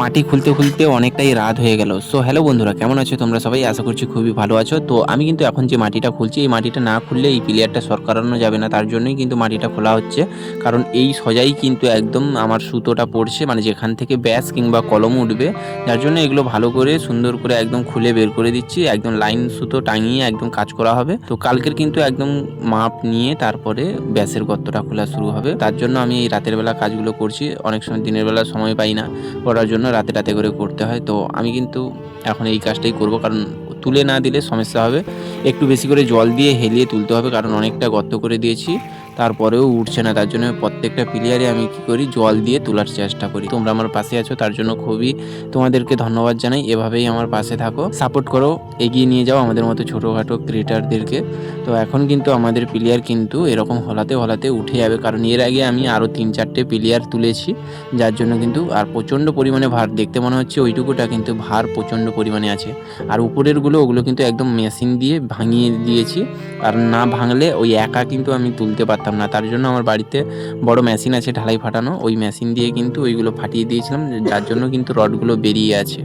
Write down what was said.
মাটি খুলতে খুলতে অনেকটাই রাত হয়ে গেল। সো হ্যালো বন্ধুরা, কেমন আছো তোমরা সবাই? আশা করছি খুবই ভালো আছো। তো আমি কিন্তু এখন যে মাটিটা খুলছি, এই মাটিটা না খুললে এই প্লেয়ারটা শর্ট করানো যাবে না। তার জন্যই কিন্তু মাটিটা খোলা হচ্ছে। কারণ এই সোজাই কিন্তু একদম আমার সুতোটা পড়ছে, মানে যেখান থেকে ব্যাস কিংবা কলম উঠবে। যার জন্য এগুলো ভালো করে সুন্দর করে একদম খুলে বের করে দিচ্ছি। একদম লাইন সুতো টাঙিয়ে একদম কাজ করা হবে। তো কালকের কিন্তু একদম মাপ নিয়ে তারপরে ব্যাসের গর্তটা খোলা শুরু হবে। তার জন্য আমি এই রাতের বেলা কাজগুলো করছি। অনেক সময় দিনের বেলা সময় পাই না করার জন্য, রাতে রাতে করে করতে হয়। তো আমি কিন্তু এখন এই কাজটাই করব, কারণ তুলে না দিলে সমস্যা হবে। একটু বেশি করে জল দিয়ে হেলিয়ে তুলতে হবে, কারণ অনেকটা গর্ত করে দিয়েছি, তারপরেও উঠছে না। তার জন্য প্রত্যেকটা প্লেয়ারে আমি কি করি, জল দিয়ে তোলার চেষ্টা করি। তোমরা আমার পাশে আছো, তার জন্য খুবই তোমাদেরকে ধন্যবাদ জানাই। এভাবেই আমার পাশে থাকো, সাপোর্ট করো, এগিয়ে নিয়ে যাও আমাদের মতো ছোটোখাটো ক্রিয়েটারদেরকে। তো এখন কিন্তু আমাদের প্লেয়ার কিন্তু এরকম হলাতে হলাতে উঠে যাবে, কারণ এর আগে আমি আরও 3-4টে প্লেয়ার তুলেছি, যার জন্য কিন্তু আর প্রচণ্ড পরিমাণে ভার দেখতে মনে হচ্ছে। ওইটুকুটা কিন্তু ভার প্রচণ্ড পরিমাণে আছে। আর উপরেরগুলো ওগুলো কিন্তু একদম মেশিন দিয়ে ভাঙিয়ে দিয়েছি, আর না ভাঙলে ওই একা কিন্তু আমি তুলতে পারতাম না। তার জন্য আমার বাড়িতে বড় মেশিন আছে ঢালাই ফাটানো, ওই মেশিন দিয়ে কিন্তু ওইগুলো ফাটিয়ে দিয়েছিলাম, যার জন্য কিন্তু রডগুলো বেরিয়ে আছে।